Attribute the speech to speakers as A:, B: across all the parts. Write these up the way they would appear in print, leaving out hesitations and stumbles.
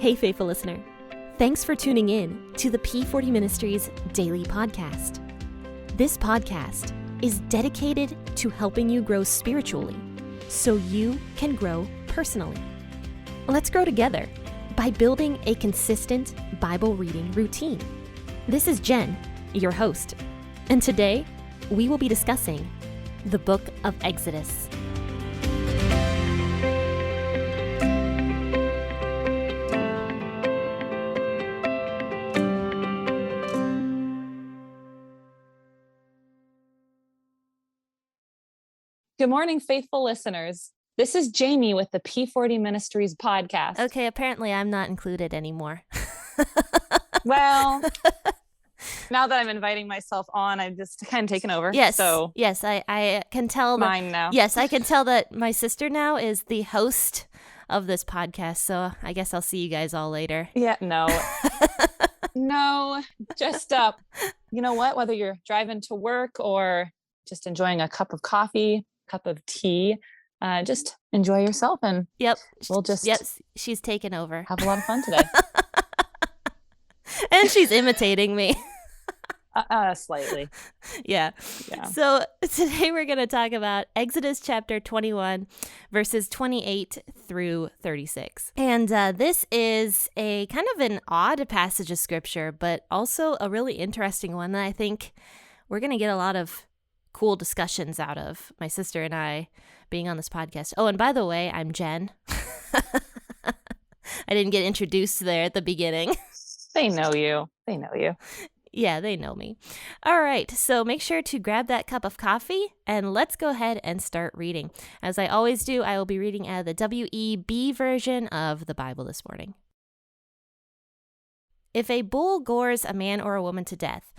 A: Hey, faithful listener. Thanks for tuning in to the P40 Ministries daily podcast. This podcast is dedicated to helping you grow spiritually so you can grow personally. Let's grow together by building a consistent Bible reading routine. This is Jenn, your host, and today we will be discussing the book of Exodus.
B: Good morning, faithful listeners. This is Jamie with the P40 Ministries podcast.
A: Okay, apparently I'm not included anymore.
B: Well, now that I'm inviting myself on, I've just kind of taken over.
A: Yes,
B: so
A: yes, I can tell that.
B: Mine now.
A: Yes, I can tell that my sister now is the host of this podcast, so I guess I'll see you guys all later.
B: Yeah, no, just you know what? Whether you're driving to work or just enjoying a cup of coffee, cup of tea, just enjoy yourself, and we'll just
A: she's taken over.
B: Have a lot of fun today.
A: And she's imitating me.
B: Slightly.
A: Yeah. So today we're going to talk about Exodus chapter 21, verses 28 through 36. And this is a kind of an odd passage of scripture, but also a really interesting one that I think we're going to get a lot of cool discussions out of, my sister and I being on this podcast. Oh, and by the way, I'm Jenn. I didn't get introduced there at the beginning.
B: They know you.
A: Yeah, they know me. All right, so make sure to grab that cup of coffee and let's go ahead and start reading. As I always do, I will be reading out of the WEB version of the Bible this morning. If a bull gores a man or a woman to death,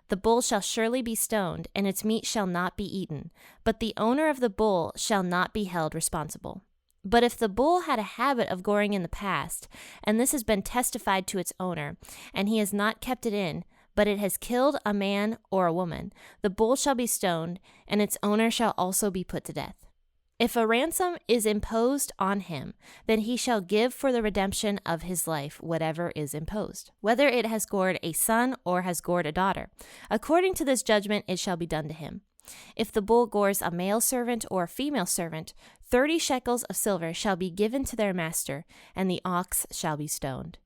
A: the bull shall surely be stoned, and its meat shall not be eaten, but the owner of the bull shall not be held responsible. But if the bull had a habit of goring in the past, and this has been testified to its owner, and he has not kept it in, but it has killed a man or a woman, the bull shall be stoned, and its owner shall also be put to death. If a ransom is imposed on him, then he shall give for the redemption of his life whatever is imposed, whether it has gored a son or has gored a daughter. According to this judgment it shall be done to him. If the bull gores a male servant or a female servant, 30 shekels of silver shall be given to their master, and the ox shall be stoned.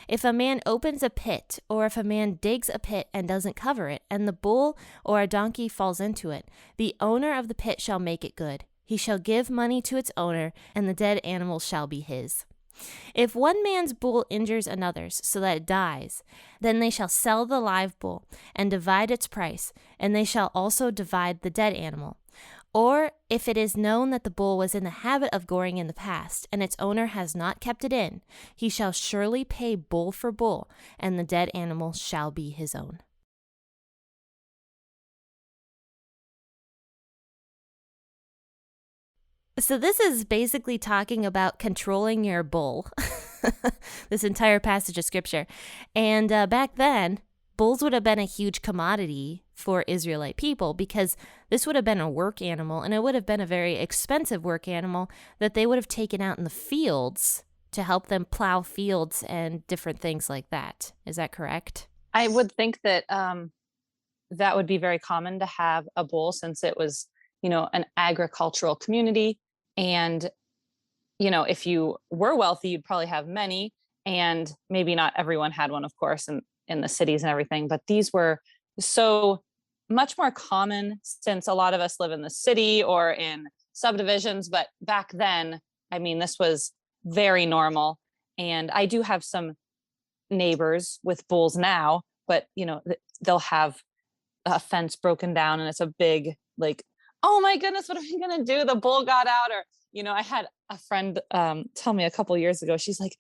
A: If a man opens a pit, or if a man digs a pit and doesn't cover it, and the bull or a donkey falls into it, the owner of the pit shall make it good. He shall give money to its owner, and the dead animal shall be his. If one man's bull injures another's so that it dies, then they shall sell the live bull and divide its price, and they shall also divide the dead animal. Or if it is known that the bull was in the habit of goring in the past, and its owner has not kept it in, he shall surely pay bull for bull, and the dead animal shall be his own. So this is basically talking about controlling your bull, this entire passage of scripture. And back then, bulls would have been a huge commodity for Israelite people because this would have been a work animal, and it would have been a very expensive work animal that they would have taken out in the fields to help them plow fields and different things like that. Is that correct?
B: I would think that that would be very common to have a bull, since it was, an agricultural community. And, if you were wealthy, you'd probably have many, and maybe not everyone had one, of course, in the cities and everything, but these were so much more common since a lot of us live in the city or in subdivisions. But back then, this was very normal. And I do have some neighbors with bulls now, but, they'll have a fence broken down and it's a big, oh my goodness, what are we going to do? The bull got out. Or, I had a friend tell me a couple years ago, she's like,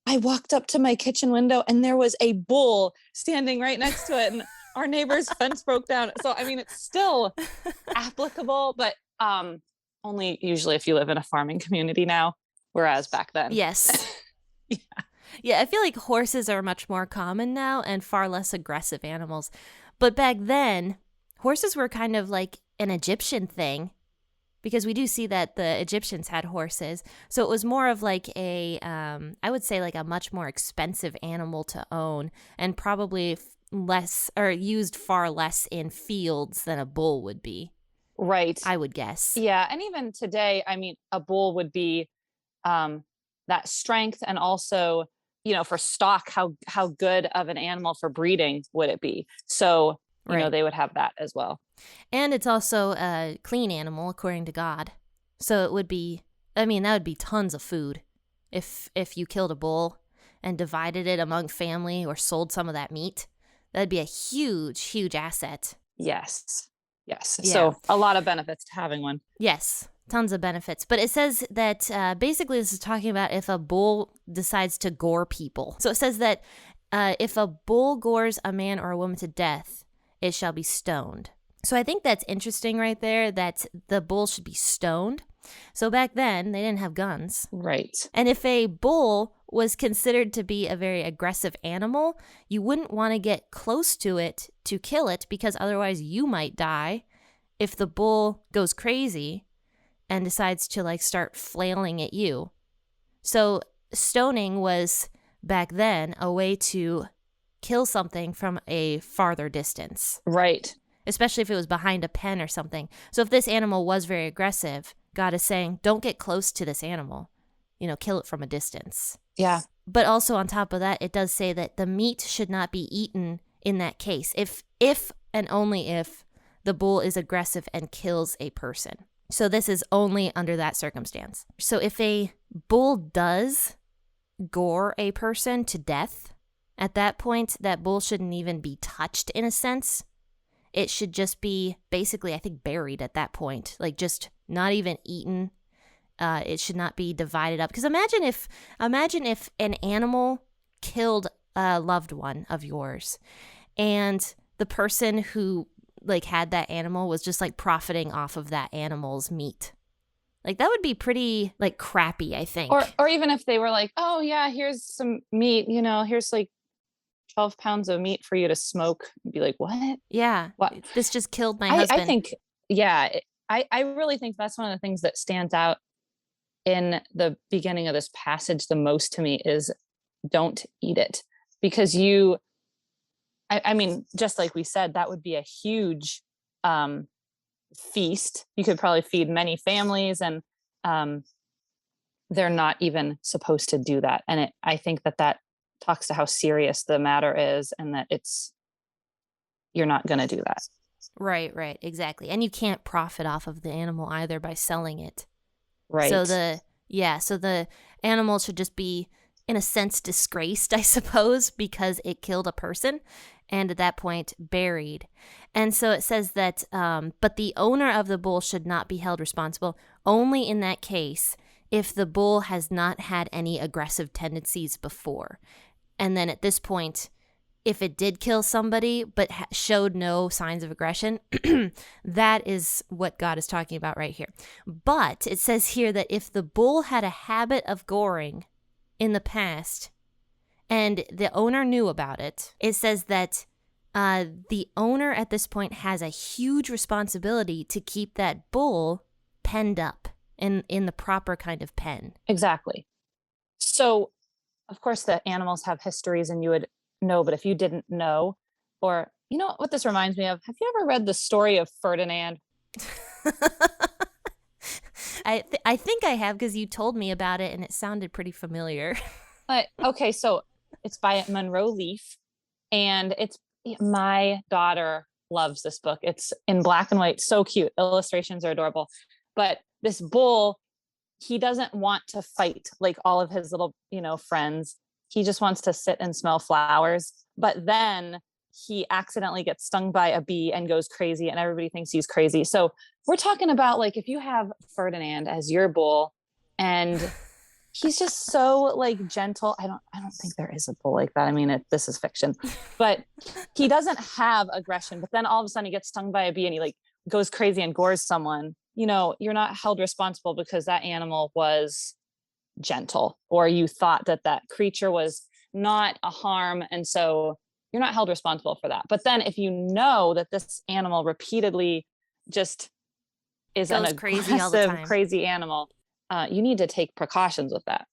B: I walked up to my kitchen window and there was a bull standing right next to it, and our neighbor's fence broke down. So, it's still applicable, but only usually if you live in a farming community now, whereas back then.
A: Yes. Yeah, I feel like horses are much more common now and far less aggressive animals. But back then, horses were kind of like an Egyptian thing. because we do see that the Egyptians had horses. So it was more of like I would say like a much more expensive animal to own, and probably less, or used far less in fields than a bull would be.
B: Right.
A: I would guess.
B: Yeah. And even today, I mean, a bull would be that strength, and also, for stock, how good of an animal for breeding would it be? So,
A: Right.
B: they would have that as well.
A: And it's also a clean animal according to God. So it would be, I mean, that would be tons of food if you killed a bull and divided it among family or sold some of that meat. That'd be a huge, huge asset.
B: Yes. Yes.
A: Yeah.
B: So a lot of benefits to having one.
A: Yes, tons of benefits. But it says that basically this is talking about if a bull decides to gore people. So it says that if a bull gores a man or a woman to death, it shall be stoned. So I think that's interesting right there, that the bull should be stoned. So back then, they didn't have guns.
B: Right.
A: And if a bull was considered to be a very aggressive animal, you wouldn't want to get close to it to kill it, because otherwise you might die if the bull goes crazy and decides to like start flailing at you. So stoning was back then a way to kill something from a farther distance.
B: Right.
A: Especially if it was behind a pen or something. So if this animal was very aggressive, God is saying, don't get close to this animal. Kill it from a distance.
B: Yeah.
A: But also on top of that, it does say that the meat should not be eaten in that case, if and only if the bull is aggressive and kills a person. So this is only under that circumstance. So if a bull does gore a person to death, at that point, that bull shouldn't even be touched in a sense. It should just be basically, I think, buried at that point. Like just not even eaten. It should not be divided up. Because imagine if an animal killed a loved one of yours, and the person who like had that animal was just like profiting off of that animal's meat. Like that would be pretty like crappy, I think.
B: Or even if they were like, oh yeah, here's some meat, here's like 12 pounds of meat for you to smoke. You'd be like, what?
A: Yeah.
B: What?
A: This just killed my husband.
B: I think, yeah, I really think that's one of the things that stands out in the beginning of this passage the most to me is don't eat it. Because I mean, just like we said, that would be a huge feast. You could probably feed many families, and they're not even supposed to do that. And I think that talks to how serious the matter is, and that you're not going to do that.
A: Right, exactly. And you can't profit off of the animal either by selling it.
B: Right.
A: So the animal should just be, in a sense, disgraced, I suppose, because it killed a person, and at that point buried. And so it says that, but the owner of the bull should not be held responsible, only in that case if the bull has not had any aggressive tendencies before. And then at this point, if it did kill somebody but showed no signs of aggression, that is what God is talking about right here. But it says here that if the bull had a habit of goring in the past and the owner knew about it, it says that the owner at this point has a huge responsibility to keep that bull penned up in the proper kind of pen.
B: Exactly. So, of course, the animals have histories and you would know, but if you didn't know, or what this reminds me of, have you ever read the story of Ferdinand?
A: I think I have, because you told me about it and it sounded pretty familiar.
B: But okay, so it's by Monroe Leaf, and my daughter loves this book. It's in black and white, so cute. Illustrations are adorable. But this bull, he doesn't want to fight like all of his little, friends. He just wants to sit and smell flowers. But then he accidentally gets stung by a bee and goes crazy, and everybody thinks he's crazy. So we're talking about like if you have Ferdinand as your bull, and he's just so like gentle. I don't think there is a bull like that. I mean, this is fiction, but he doesn't have aggression. But then all of a sudden he gets stung by a bee and he like goes crazy and gores someone. You're not held responsible because that animal was gentle, or you thought that creature was not a harm. And so you're not held responsible for that. But then if you know that this animal repeatedly just is
A: Goes
B: an
A: crazy all the
B: aggressive,
A: time.
B: crazy animal, you need to take precautions with that.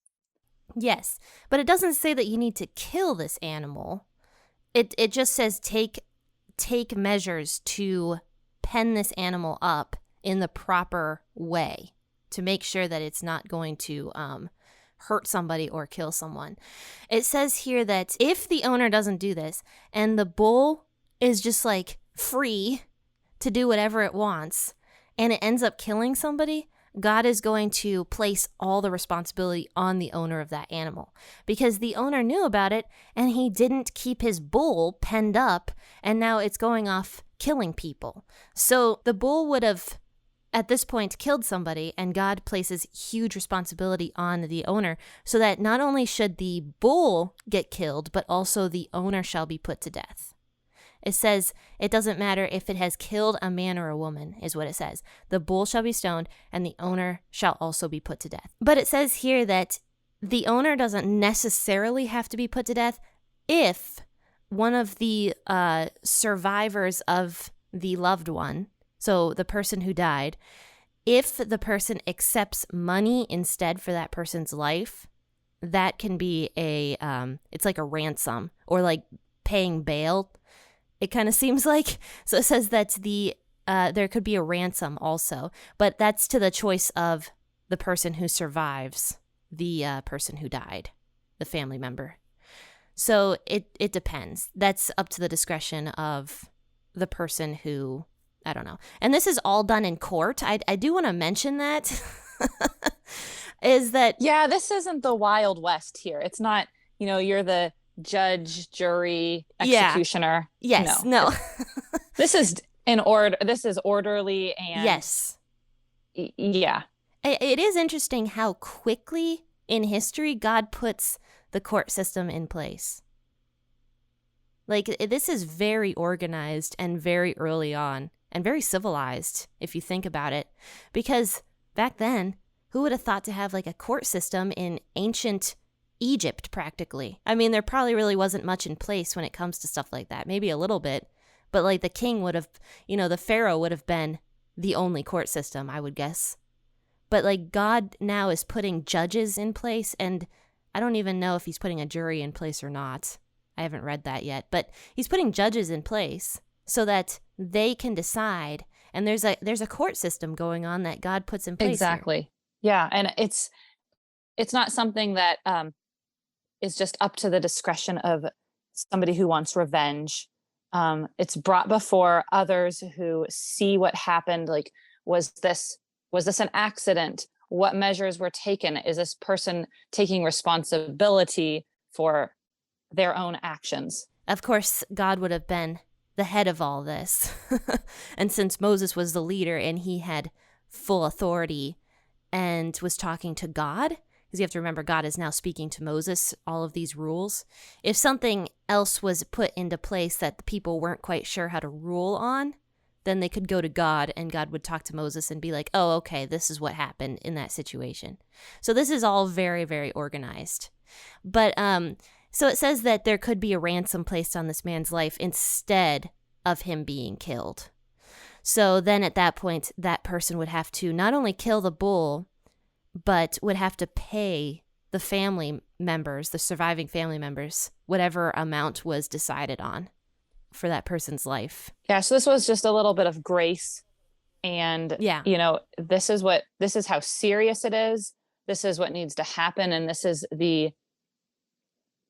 A: Yes, but it doesn't say that you need to kill this animal. It just says take measures to pen this animal up in the proper way to make sure that it's not going to hurt somebody or kill someone. It says here that if the owner doesn't do this and the bull is just like free to do whatever it wants and it ends up killing somebody, God is going to place all the responsibility on the owner of that animal because the owner knew about it and he didn't keep his bull penned up and now it's going off killing people. So the bull would have at this point killed somebody, and God places huge responsibility on the owner so that not only should the bull get killed, but also the owner shall be put to death. It says it doesn't matter if it has killed a man or a woman, is what it says. The bull shall be stoned, and the owner shall also be put to death. But it says here that the owner doesn't necessarily have to be put to death if one of the survivors of the loved one, so the person who died, if the person accepts money instead for that person's life, that can be it's like a ransom or like paying bail. It kind of seems like. So it says that there could be a ransom also, but that's to the choice of the person who survives the person who died, the family member. So it depends. That's up to the discretion of the person who, I don't know. And this is all done in court. I do want to mention that. Is that...
B: Yeah, this isn't the Wild West here. It's not, you're the judge, jury, executioner.
A: Yeah. Yes, no.
B: This is in order. This is orderly and...
A: Yes.
B: Yeah.
A: It is interesting how quickly in history God puts the court system in place. Like, this is very organized and very early on and very civilized, if you think about it. Because back then, who would have thought to have like a court system in ancient Egypt practically? I mean, there probably really wasn't much in place when it comes to stuff like that. Maybe a little bit. But like the king would have, the pharaoh would have been the only court system, I would guess. But like God now is putting judges in place, and I don't even know if he's putting a jury in place or not. I haven't read that yet, but he's putting judges in place so that they can decide. And there's a court system going on that God puts in place.
B: Exactly.
A: Here.
B: Yeah, and it's not something that is just up to the discretion of somebody who wants revenge. It's brought before others who see what happened. Like, was this an accident? What measures were taken? Is this person taking responsibility for their own actions?
A: Of course, God would have been the head of all this. And since Moses was the leader and he had full authority and was talking to God, because you have to remember God is now speaking to Moses, all of these rules. If something else was put into place that the people weren't quite sure how to rule on, then they could go to God and God would talk to Moses and be like, oh, okay, this is what happened in that situation. So this is all very, very organized. But so it says that there could be a ransom placed on this man's life instead of him being killed. So then at that point, that person would have to not only kill the bull, but would have to pay the family members, the surviving family members, whatever amount was decided on for that person's life.
B: Yeah, so this was just a little bit of grace. And, this is how serious it is. This is what needs to happen. And this is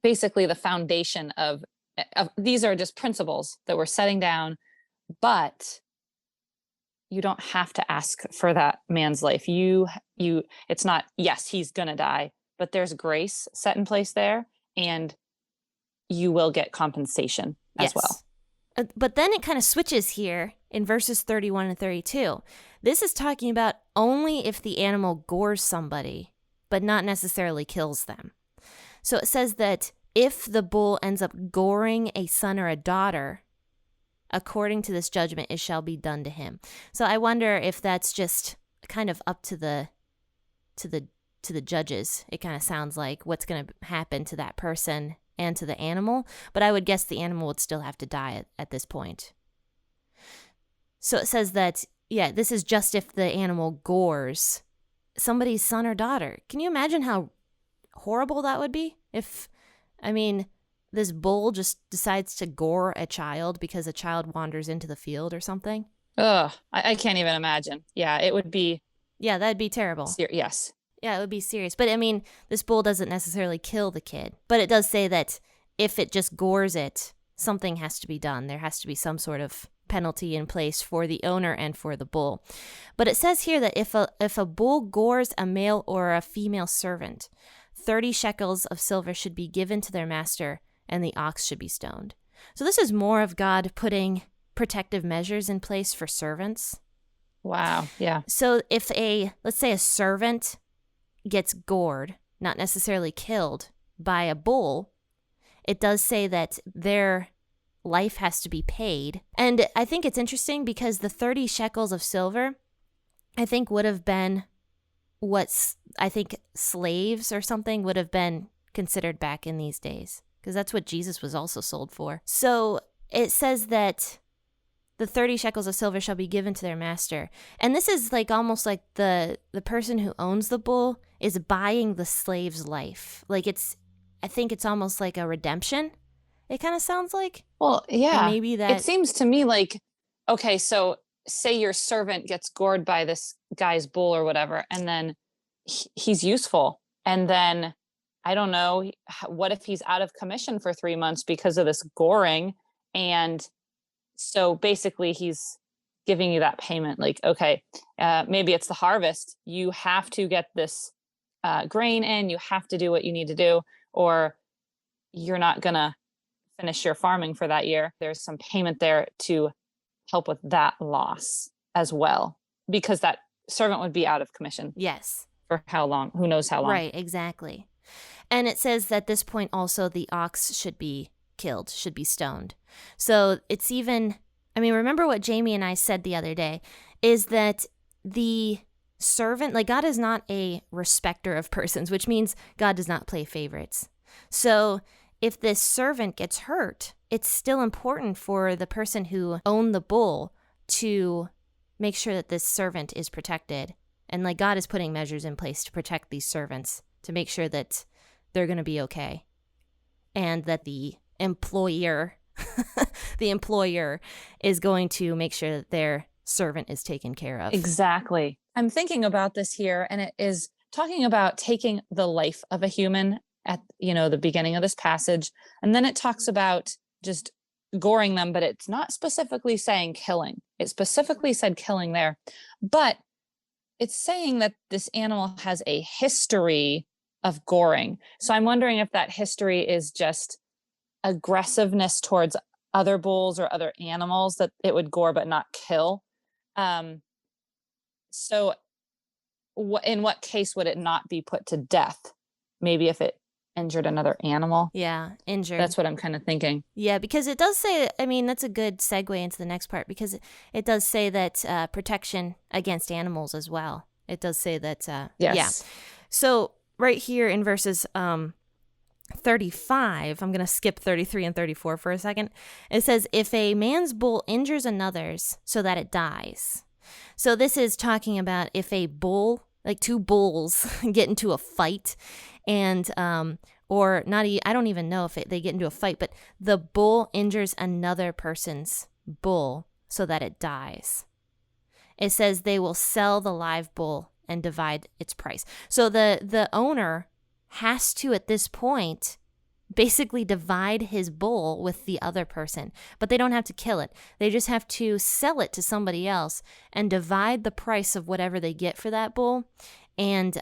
B: basically the foundation of these are just principles that we're setting down, but you don't have to ask for that man's life. It's not, yes, he's going to die, but there's grace set in place there, and you will get compensation as well.
A: But then it kind of switches here in verses 31 and 32. This is talking about only if the animal gores somebody, but not necessarily kills them. So it says that if the bull ends up goring a son or a daughter, according to this judgment, it shall be done to him. So I wonder if that's just kind of up to the judges. It kind of sounds like what's going to happen to that person and to the animal, but I would guess the animal would still have to die at this point. So it says that Yeah, this is just if the animal gores somebody's son or daughter. Can you imagine how horrible that would be? If, I mean, this bull just decides to gore a child because a child wanders into the field or something.
B: Ugh, I can't even imagine. Yeah, it would be.
A: Yeah, that'd be terrible.
B: Yes.
A: Yeah, it would be serious. But I mean, this bull doesn't necessarily kill the kid. But it does say that if it just gores it, something has to be done. There has to be some sort of penalty in place for the owner and for the bull. But it says here that if a bull gores a male or a female servant, 30 shekels of silver should be given to their master, and the ox should be stoned. So this is more of God putting protective measures in place for servants.
B: Wow. Yeah.
A: So if let's say a servant gets gored, not necessarily killed, by a bull, it does say that their life has to be paid. And I think it's interesting because the 30 shekels of silver, I think would have been I think slaves or something would have been considered back in these days, because that's what Jesus was also sold for. So it says that the 30 shekels of silver shall be given to their master. And this is like almost like the person who owns the bull is buying the slave's life. Like I think it's almost like a redemption. It kind of sounds like.
B: Well, yeah.
A: And maybe that.
B: It seems to me like, okay, so say your servant gets gored by this guy's bull or whatever, and then he's useful. And then, I don't know, what if he's out of commission for 3 months because of this goring? And so basically he's giving you that payment. Like, okay, maybe it's the harvest. You have to get this grain in. You have to do what you need to do, or you're not going to finish your farming for that year. There's some payment there to help with that loss as well, because that servant would be out of commission.
A: Yes.
B: For how long? Who knows how long?
A: Right, exactly. And it says that at this point also the ox should be killed, should be stoned. So it's even, I mean, remember what Jamie and I said the other day, is that the servant, like God is not a respecter of persons, which means God does not play favorites. So if this servant gets hurt, it's still important for the person who owned the bull to make sure that this servant is protected. And like God is putting measures in place to protect these servants, to make sure that they're going to be okay. And that the employer is going to make sure that their servant is taken care of.
B: Exactly. I'm thinking about this here, and it is talking about taking the life of a human at, the beginning of this passage. And then it talks about just goring them, but it's not specifically saying killing. It specifically said killing there, but it's saying that this animal has a history of goring. So I'm wondering if that history is just aggressiveness towards other bulls or other animals that it would gore but not kill. So in what case would it not be put to death? Maybe if it injured another animal.
A: Yeah, injured.
B: That's what I'm kind of thinking.
A: Yeah, because it does say, I mean, that's a good segue into the next part, because it does say that protection against animals as well. It does say that,
B: yes.
A: Yeah. So right here in verses 35, I'm going to skip 33 and 34 for a second. It says, if a man's bull injures another's so that it dies. So this is talking about if a bull, like two bulls get into a fight, and or not, I don't even know if they get into a fight, but the bull injures another person's bull so that it dies. It says they will sell the live bull and divide its price. So the owner has to, at this point, basically divide his bull with the other person, but they don't have to kill it. They just have to sell it to somebody else and divide the price of whatever they get for that bull, and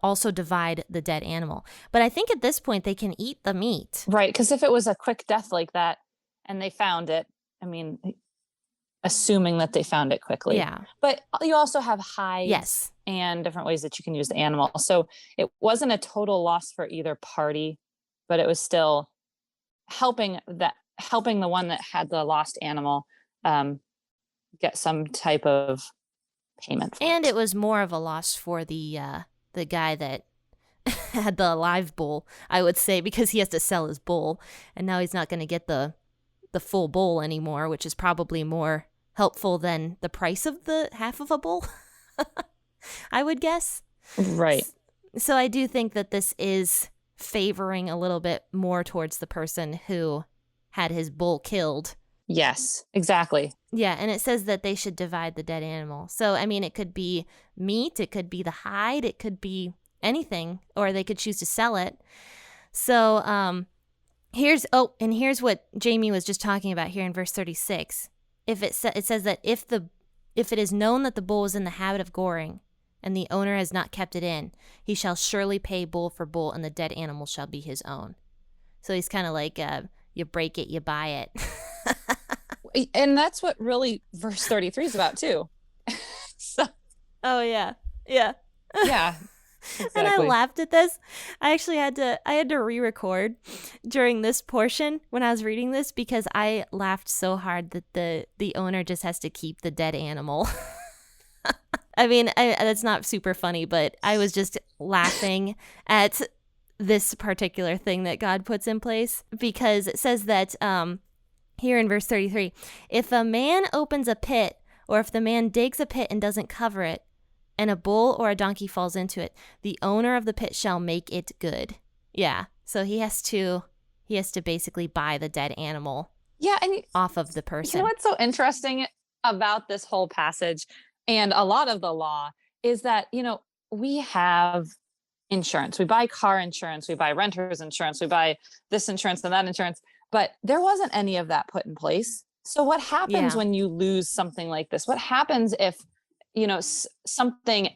A: also divide the dead animal. But I think at this point they can eat the meat.
B: Right, because if it was a quick death like that and they found it, I mean, assuming that they found it quickly.
A: Yeah.
B: But you also have hides. Yes. And different ways that you can use the animal. So it wasn't a total loss for either party, but it was still helping the one that had the lost animal get some type of payment for
A: and
B: it.
A: It was more of a loss for the guy that had the live bull, I would say, because he has to sell his bull, and now he's not going to get the full bull anymore, which is probably more helpful than the price of the half of a bull, I would guess.
B: Right.
A: So I do think that this is favoring a little bit more towards the person who had his bull killed.
B: Yes, exactly.
A: Yeah, and it says that they should divide the dead animal. So, I mean, it could be meat, it could be the hide, it could be anything, or they could choose to sell it. So, here's what Jamie was just talking about here in verse 36. It says that if it is known that the bull was in the habit of goring, and the owner has not kept it in, he shall surely pay bull for bull, and the dead animal shall be his own. So he's kind of like, you break it, you buy it.
B: And that's what really verse 33 is about too. So,
A: oh yeah. Yeah.
B: Yeah. Exactly.
A: And I laughed at this. I actually had to re-record during this portion when I was reading this because I laughed so hard that the owner just has to keep the dead animal. I mean, that's not super funny, but I was just laughing at this particular thing that God puts in place because it says that here in verse 33, if a man opens a pit or if the man digs a pit and doesn't cover it and a bull or a donkey falls into it, the owner of the pit shall make it good. Yeah. So he has to basically buy the dead animal off of the person.
B: You know what's so interesting about this whole passage and a lot of the law is that, we have insurance. We buy car insurance, we buy renter's insurance, we buy this insurance and that insurance, but there wasn't any of that put in place. So what happens when you lose something like this? What happens if, something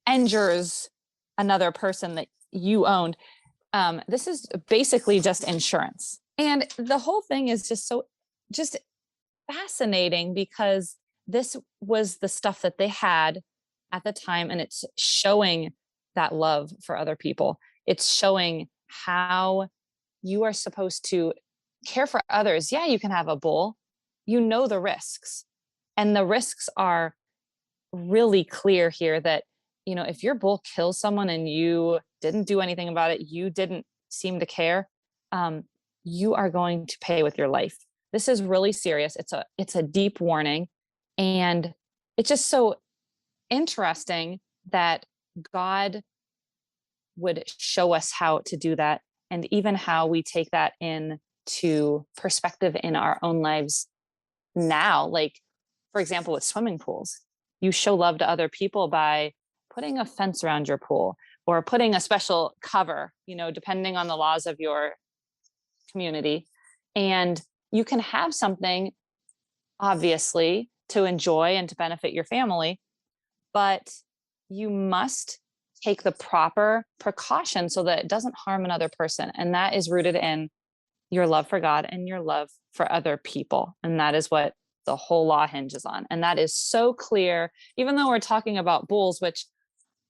B: injures another person that you owned? This is basically just insurance. And the whole thing is just fascinating because this was the stuff that they had at the time. And it's showing that love for other people. It's showing how you are supposed to care for others. Yeah, you can have a bull. You know the risks. And the risks are really clear here that, if your bull kills someone and you didn't do anything about it, you didn't seem to care, you are going to pay with your life. This is really serious. It's a deep warning. And it's just so interesting that God would show us how to do that and even how we take that into perspective in our own lives now. Like, for example, with swimming pools, you show love to other people by putting a fence around your pool or putting a special cover, depending on the laws of your community. And you can have something, obviously, to enjoy and to benefit your family, but you must take the proper precaution so that it doesn't harm another person. And that is rooted in your love for God and your love for other people. And that is what the whole law hinges on. And that is so clear, even though we're talking about bulls, which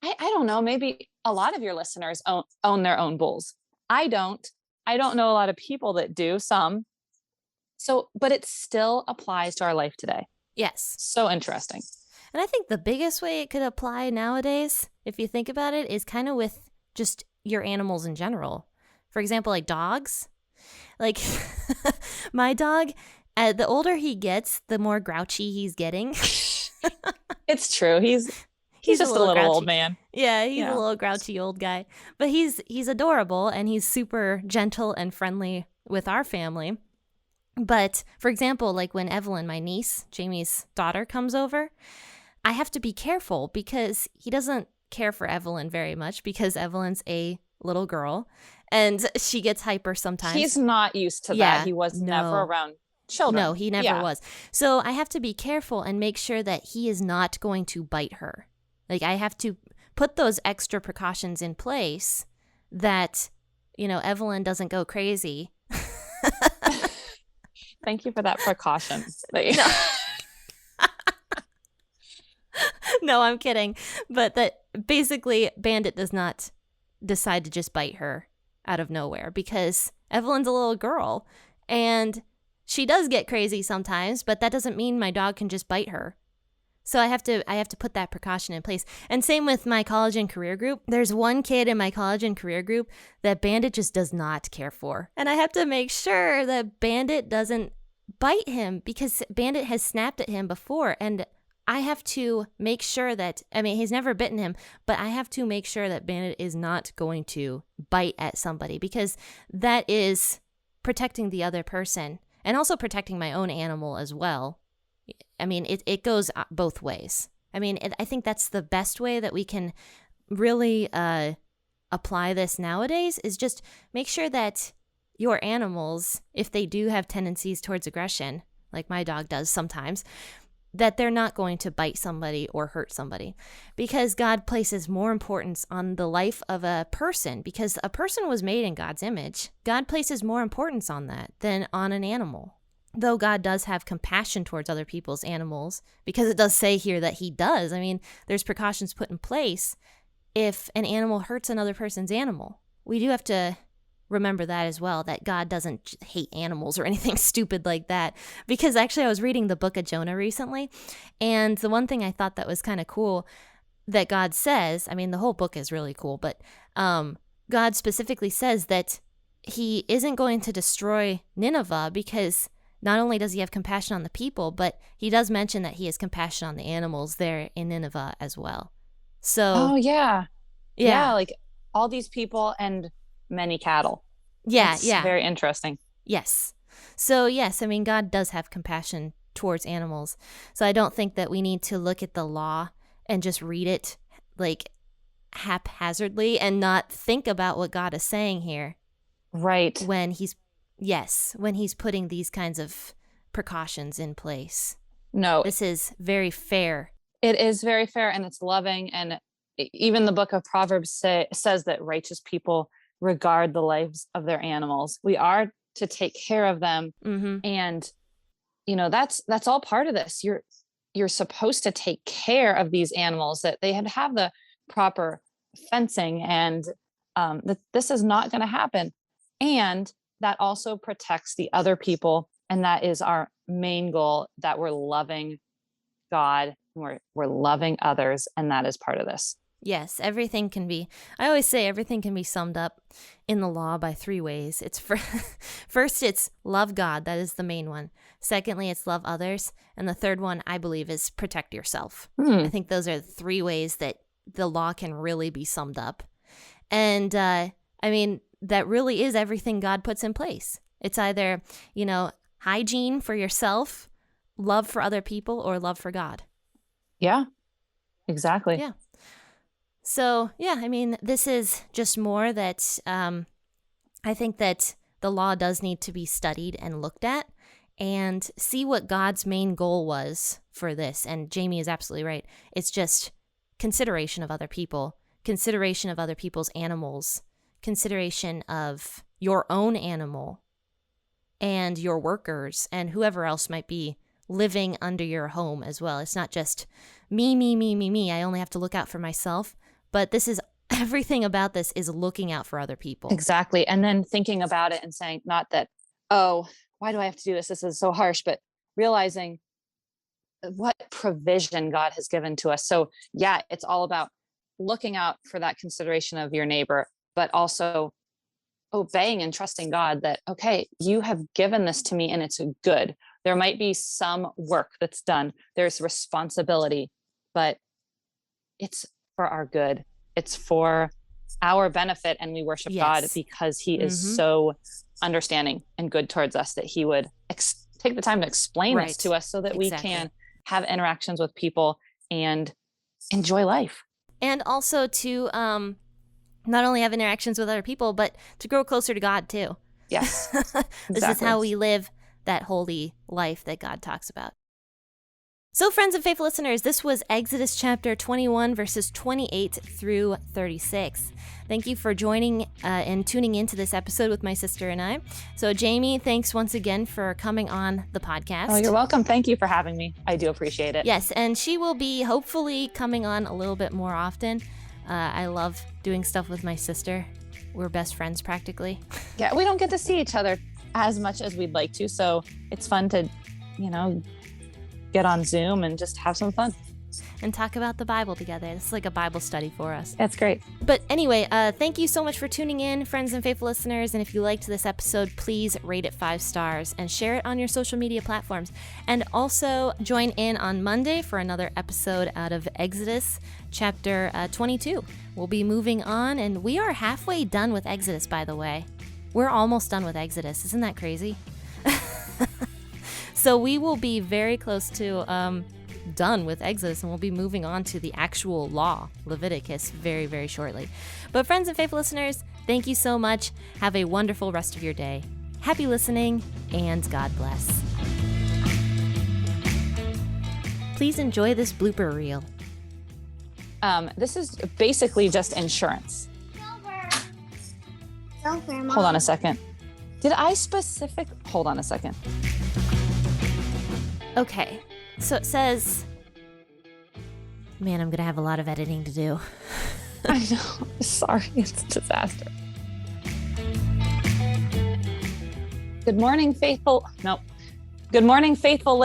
B: I don't know, maybe a lot of your listeners own their own bulls. I don't know a lot of people that do, some. So, but it still applies to our life today.
A: Yes.
B: So interesting.
A: And I think the biggest way it could apply nowadays, if you think about it, is kind of with just your animals in general. For example, like dogs. Like my dog, the older he gets, the more grouchy he's getting.
B: It's true. He's just a little old man.
A: Yeah, he's a little grouchy old guy. But he's adorable and he's super gentle and friendly with our family. But for example, like when Evelyn, my niece, Jamie's daughter, comes over, I have to be careful because he doesn't care for Evelyn very much because Evelyn's a little girl and she gets hyper sometimes.
B: He's not used to that. He was never around children.
A: No, he never was. So I have to be careful and make sure that he is not going to bite her. Like I have to put those extra precautions in place that, Evelyn doesn't go crazy.
B: Thank you for that precaution.
A: No, I'm kidding. But that basically Bandit does not decide to just bite her out of nowhere because Evelyn's a little girl and she does get crazy sometimes, but that doesn't mean my dog can just bite her. So I have to put that precaution in place. And same with my college and career group. There's one kid in my college and career group that Bandit just does not care for. And I have to make sure that Bandit doesn't bite him because Bandit has snapped at him before. And I have to make sure that, I mean, he's never bitten him, but I have to make sure that Bandit is not going to bite at somebody, because that is protecting the other person and also protecting my own animal as well. I mean, it goes both ways. I mean, I think that's the best way that we can really apply this nowadays, is just make sure that your animals, if they do have tendencies towards aggression, like my dog does sometimes, that they're not going to bite somebody or hurt somebody, because God places more importance on the life of a person, because a person was made in God's image. God places more importance on that than on an animal. Though God does have compassion towards other people's animals, because it does say here that he does. I mean, there's precautions put in place if an animal hurts another person's animal. We do have to remember that as well, that God doesn't hate animals or anything stupid like that. Because actually I was reading the book of Jonah recently, and the one thing I thought that was kind of cool that God says, I mean, the whole book is really cool, but God specifically says that he isn't going to destroy Nineveh, because not only does he have compassion on the people, but he does mention that he has compassion on the animals there in Nineveh as well. So,
B: Oh, yeah. Yeah, like all these people and many cattle.
A: Yeah,
B: That's very interesting.
A: Yes. So, yes, I mean, God does have compassion towards animals. So I don't think that we need to look at the law and just read it like haphazardly and not think about what God is saying here.
B: Right.
A: When he's putting these kinds of precautions in place.
B: No.
A: This is very fair.
B: It is very fair, and it's loving. And even the book of Proverbs says that righteous people regard the lives of their animals. We are to take care of them.
A: Mm-hmm.
B: And, that's all part of this. You're supposed to take care of these animals, that they have the proper fencing, and that this is not going to happen. And that also protects the other people. And that is our main goal, that we're loving God, and we're loving others. And that is part of this.
A: Yes, I always say everything can be summed up in the law by 3 ways. First, it's love God. That is the main one. Secondly, it's love others. And the third one, I believe, is protect yourself. I think those are the 3 ways that the law can really be summed up. And, I mean, that really is everything God puts in place. It's either, hygiene for yourself, love for other people, or love for God.
B: Yeah, exactly.
A: Yeah. So, yeah, I mean, this is just more that I think that the law does need to be studied and looked at and see what God's main goal was for this. And Jamie is absolutely right. It's just consideration of other people, consideration of other people's animals, consideration of your own animal and your workers and whoever else might be living under your home as well. It's not just me. I only have to look out for myself. But everything about this is looking out for other people.
B: Exactly. And then thinking about it and saying, not that, oh, why do I have to do this? This is so harsh, but realizing what provision God has given to us. So yeah, it's all about looking out for that consideration of your neighbor, but also obeying and trusting God that, okay, you have given this to me and it's good. There might be some work that's done. There's responsibility, but it's for our good. It's for our benefit, and we worship God because he is so understanding and good towards us, that he would take the time to explain this to us so that we can have interactions with people and enjoy life.
A: And also to not only have interactions with other people, but to grow closer to God too.
B: Yes.
A: This is how we live that holy life that God talks about. So, friends and faithful listeners, this was Exodus chapter 21, verses 28 through 36. Thank you for joining and tuning into this episode with my sister and I. So, Jamie, thanks once again for coming on the podcast.
B: Oh, you're welcome. Thank you for having me. I do appreciate it.
A: Yes, and she will be hopefully coming on a little bit more often. I love doing stuff with my sister. We're best friends practically.
B: Yeah, we don't get to see each other as much as we'd like to, so it's fun to, get on Zoom and just have some fun.
A: and talk about the Bible together. This is like a Bible study for us.
B: That's great.
A: But anyway, thank you so much for tuning in, friends and faithful listeners. And if you liked this episode, please rate it 5 stars and share it on your social media platforms. And also join in on Monday for another episode out of Exodus chapter 22. We'll be moving on, and we are halfway done with Exodus, by the way. We're almost done with Exodus. Isn't that crazy? So we will be very close to done with Exodus, and we'll be moving on to the actual law, Leviticus, very, very shortly. But friends and faithful listeners, thank you so much. Have a wonderful rest of your day. Happy listening, and God bless. Please enjoy this blooper reel.
B: This is basically just insurance.
C: Silver, Mom.
B: Hold on a second. Hold on a second.
A: Okay, so it says, man, I'm going to have a lot of editing to do.
B: I know. Sorry, it's a disaster. Good morning, faithful. No. Good morning, faithful.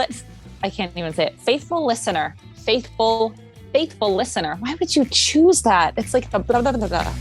B: I can't even say it. Faithful listener. Faithful listener. Why would you choose that? It's like a blah, blah, blah, blah.